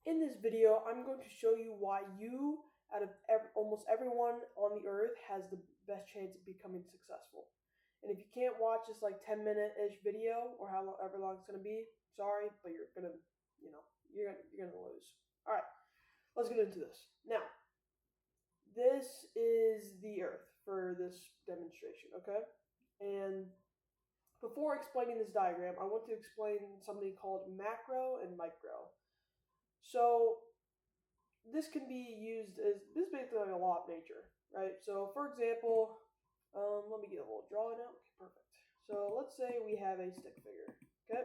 In this video, I'm going to show you why you, out of almost everyone on the earth, has the best chance of becoming successful. And if you can't watch this like 10-minute-ish video or however long it's going to be, sorry, but you're going to, you're going to lose. All right, let's get into this. Now, this is the earth for this demonstration, okay? And before explaining this diagram, I want to explain something called macro and micro. So this can be used as, this is basically like a law of nature, right? So for example, let me get a little drawing out. Okay, perfect. So let's say we have a stick figure, okay?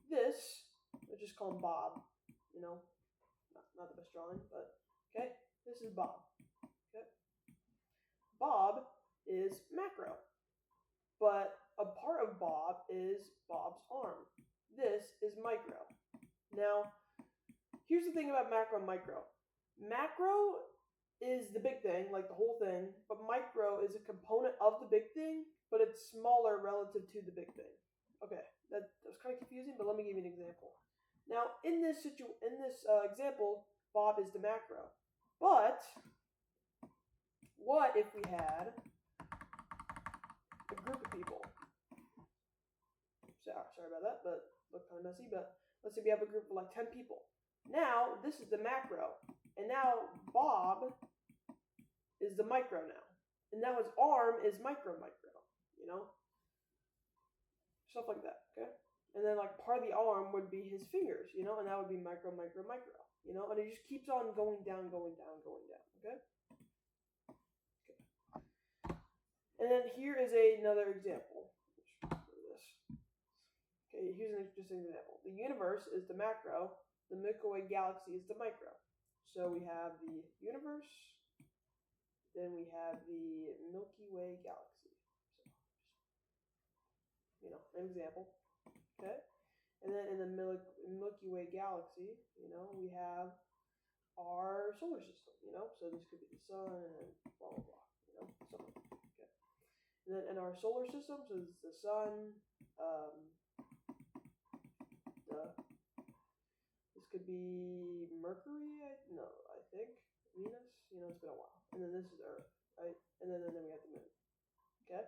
This, let's just call him Bob, not the best drawing, but okay? This is Bob, okay? Bob is macro, but a part of Bob is Bob's arm. This is micro. Now, here's the thing about macro and micro. Macro is the big thing, like the whole thing, but micro is a component of the big thing, but it's smaller relative to the big thing. Okay, that was kind of confusing, but let me give you an example. Now, in this example, Bob is the macro. But what if we had a group of people? Sorry about that, but looked kind of messy. But let's say we have a group of like 10 people. Now, this is the macro. And now Bob is the micro now. And now his arm is micro, Stuff like that, okay? And then like part of the arm would be his fingers, and that would be micro, and it just keeps on going down, okay? And then here is another example. Okay, here's an interesting example. The universe is the macro, the Milky Way galaxy is the micro. So we have the universe, then we have the Milky Way galaxy. So, an example. Okay? And then in the Milky Way galaxy, we have our solar system, So this could be the sun and blah, blah, blah, something. Okay? And then in our solar system, so this is the sun, this could be Mercury, I think. Venus, it's been a while. And then this is Earth, right? And then we have the moon. Okay?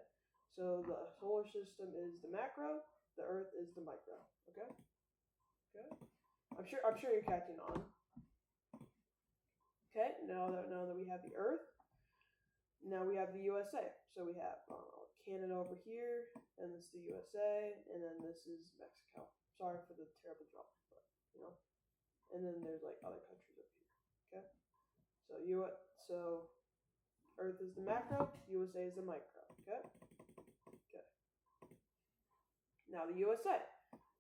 So the solar system is the macro, the Earth is the micro. Okay? Okay? I'm sure you're catching on. Okay, now that we have the Earth, now we have the USA. So we have Canada over here, and this is the USA, and then this is Mexico. Sorry for the terrible drop, but and then there's like other countries up here. Okay, so Earth is the macro, USA is the micro. Okay. Now the USA.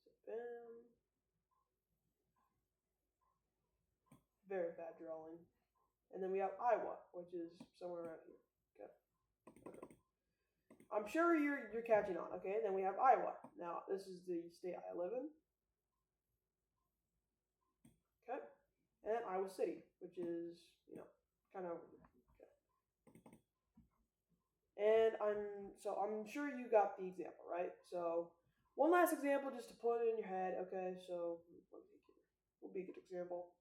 So bam. Very bad drawing. And then we have Iowa, which is somewhere around here. Okay. I'm sure you're catching on. Okay. Then we have Iowa. Now this is the state I live in. Okay. And then Iowa City, which is kind of over here. Okay. And I'm sure you got the example, right? So one last example just to put it in your head. Okay. So what will be a good example?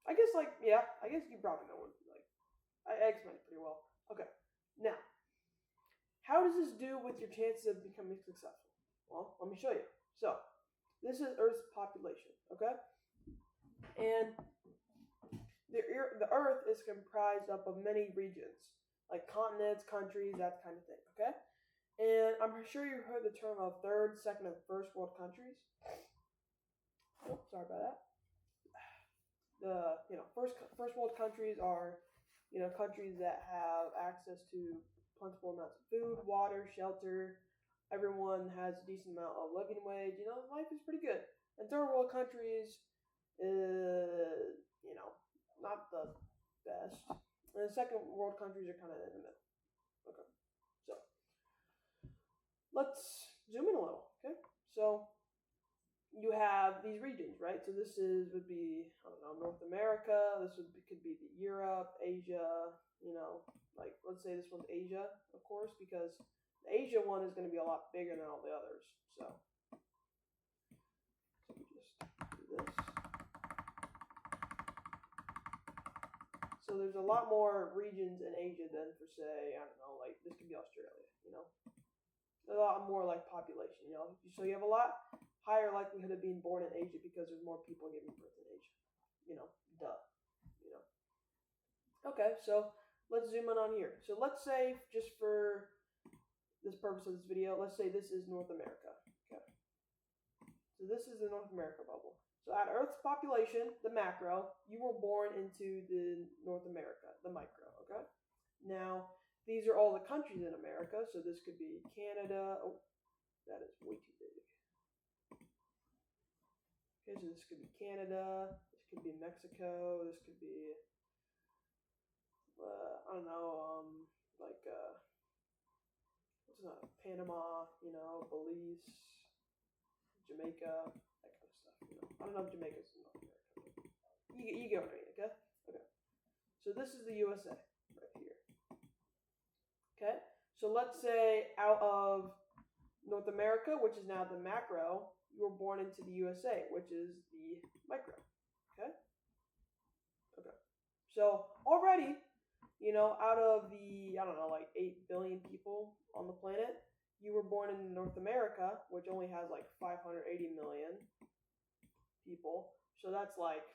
I guess you probably know one. I explained it pretty well. Okay, now, how does this do with your chances of becoming successful? Well, let me show you. So, this is Earth's population, okay? And the Earth is comprised up of many regions, like continents, countries, that kind of thing, okay? And I'm sure you heard the term of third, second, and first world countries. Oh, sorry about that. The first world countries are countries that have access to plentiful amounts of food, water, shelter. Everyone has a decent amount of living wage. Life is pretty good. And third world countries, not the best. And the second world countries are kind of in the middle. Okay, so let's zoom in a little. Okay, so you have these regions, right? So this would be, North America. This could be the Europe, Asia. Let's say this one's Asia, of course, because the Asia one is going to be a lot bigger than all the others. So we just do this. So there's a lot more regions in Asia than for say, I don't know, like this could be Australia, you know. A lot more like population, you know. So you have a lot higher likelihood of being born in Asia because there's more people giving birth in Asia. You know, duh. You know. Okay, so let's zoom in on here. So let's say, just for this purpose of this video, let's say this is North America. Okay. So this is the North America bubble. So at Earth's population, the macro, you were born into the North America, the micro, okay? Now, these are all the countries in America, so this could be Canada. Oh, that is way too big. Okay, so this could be Canada, this could be Mexico, this could be, I don't know, like, what's that, Panama, you know, Belize, Jamaica, that kind of stuff, you know. I don't know if Jamaica's in North America, but you get what I mean, okay? Okay. So this is the USA right here. Okay? So let's say out of North America, which is now the macro, you were born into the USA, which is the micro. Okay? Okay. So already, you know, out of the, I don't know, like 8 billion people on the planet, you were born in North America, which only has like 580 million people. So that's like,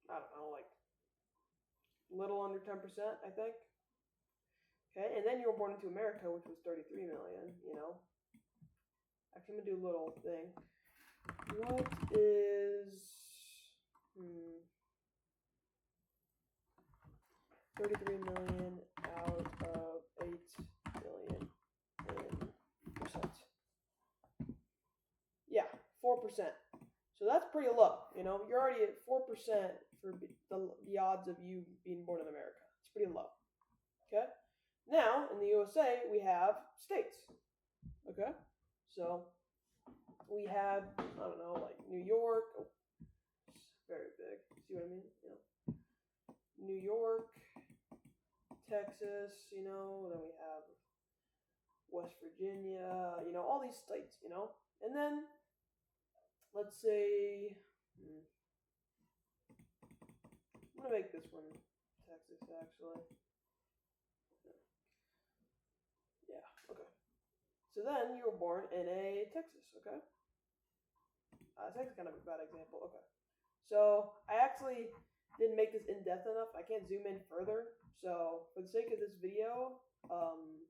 I don't know, like little under 10%, I think. Okay, and then you were born into America, which was 33 million, you know. Actually, I'm going to do a little thing. What is 33 million out of 8 billion in percent? Yeah, 4%. So that's pretty low, you know. You're already at 4% for the odds of you being born in America. It's pretty low. Okay? Now, in the USA, we have states. Okay? So we have, I don't know, like New York. Oh, it's very big. See what I mean? You know, New York, Texas, you know, then we have West Virginia, you know, all these states, you know. And then, let's say, I'm going to make this one Texas, actually. Yeah, okay. So then you were born in a Texas, okay? Texas is kind of a bad example, okay. So I actually didn't make this in depth enough. I can't zoom in further. So for the sake of this video, I'm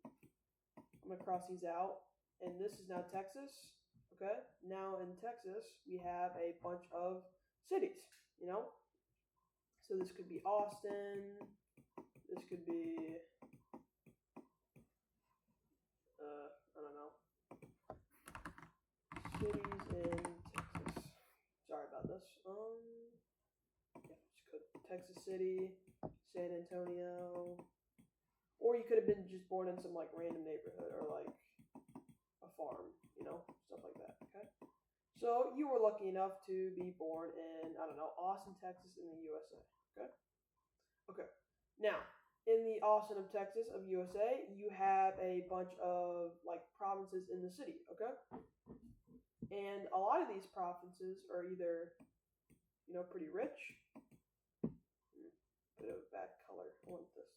gonna cross these out. And this is now Texas, okay? Now in Texas, we have a bunch of cities, you know? So this could be Austin. This could be, I don't know, cities in Texas. Sorry about this. Yeah, just could Texas City, San Antonio, or you could have been just born in some like random neighborhood or like a farm, you know, stuff like that. Okay. So you were lucky enough to be born in, I don't know, Austin, Texas, in the USA. Okay. Okay. Now, in the Austin of Texas of USA, you have a bunch of like provinces in the city. Okay. And a lot of these provinces are either, you know, pretty rich. Bit of a bad color. I want this.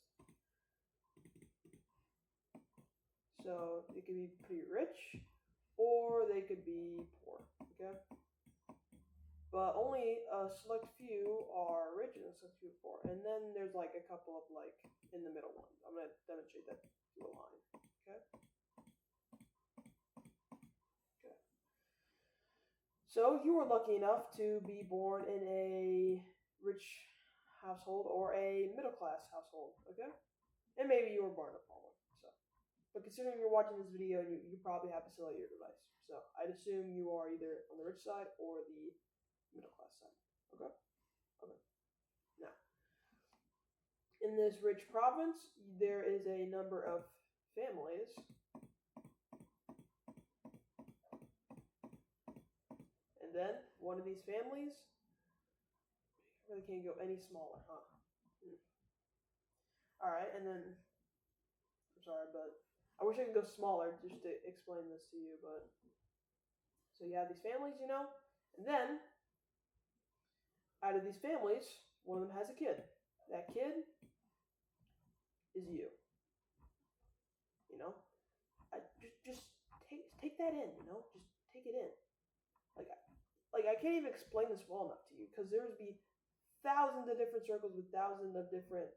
So they could be pretty rich, or they could be poor. Okay. But only a select few are rich and a select few are poor. And then there's like a couple of like in the middle ones. I'm gonna demonstrate that through a line. Okay. Okay. So you were lucky enough to be born in a rich household or a middle class household. Okay. And maybe you were born in a poor one. So, but considering you're watching this video, you probably have a cellular device. So I'd assume you are either on the rich side or the middle class side. Okay? Okay. Now, in this rich province, there is a number of families. And then one of these families really can't go any smaller, huh? Alright, and then I'm sorry, but I wish I could go smaller just to explain this to you, but so you have these families, you know, and then out of these families, One of them has a kid. That kid is you. You know, just take that in. You know, just take it in. Like I can't even explain this well enough to you because there would be thousands of different circles with thousands of different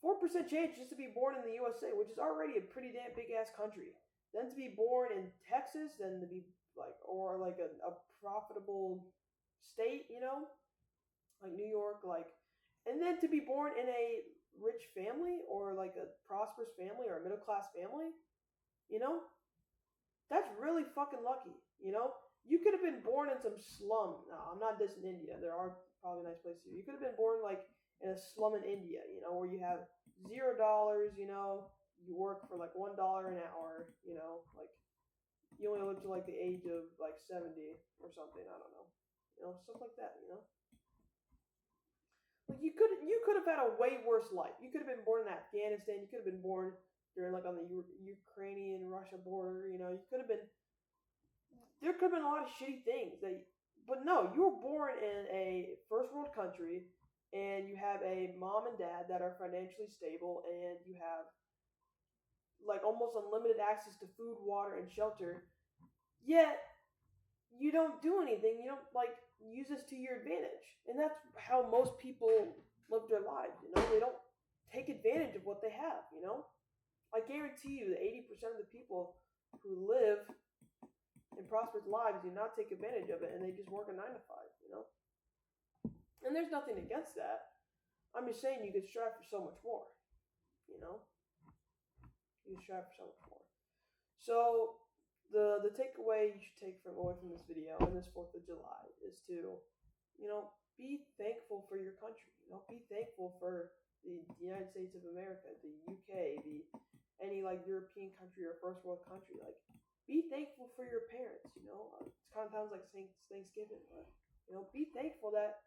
4% chance just to be born in the USA, which is already a pretty damn big ass country. Then to be born in Texas, then to be or a profitable state, you know, like New York, and then to be born in a rich family or like a prosperous family or a middle class family, you know, that's really fucking lucky, you know. You could have been born in some slum. No, I'm not dissing India. There are probably nice places here. You could have been born in a slum in India, you know, where you have $0, you know, you work for $1 an hour, you know, you only live to the age of 70 or something. I don't know, you know, stuff like that, you know. You could have had a way worse life. You could have been born in Afghanistan. You could have been born during on the Ukrainian Russia border. You know, there could have been a lot of shitty things but no, you were born in a first world country, and you have a mom and dad that are financially stable, and you have almost unlimited access to food, water, and shelter. Yet you don't do anything. You don't use this to your advantage, and that's how most people live their lives. You know, they don't take advantage of what they have. You know, I guarantee you that 80% of the people who live in prosperous lives do not take advantage of it, and they just work a 9 to 5, you know. And there's nothing against that. I'm just saying you could strive for so much more, you know. You can strive for so much more. So the takeaway you should take away from this video and this 4th of July is to, you know, be thankful for your country. You know, be thankful for the United States of America, the UK, any European country or first world country. Be thankful for your parents, you know. It's kind of sounds like Thanksgiving, but, you know, be thankful that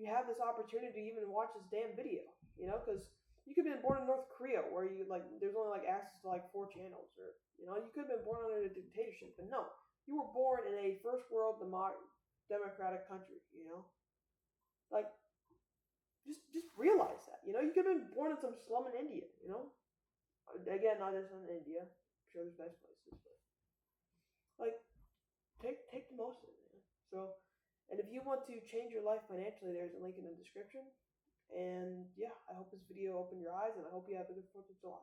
you have this opportunity to even watch this damn video, you know, because you could have been born in North Korea where you there's only access to 4 channels, or, you know, you could have been born under a dictatorship, but no, you were born in a first world democratic country, you know. Just realize that, you know. You could have been born in some slum in India, you know. Again, not just in India. I'm sure there's nice places, but take the most of it, man. So, and if you want to change your life financially, there's a link in the description. And yeah, I hope this video opened your eyes, and I hope you have a good 4th of July.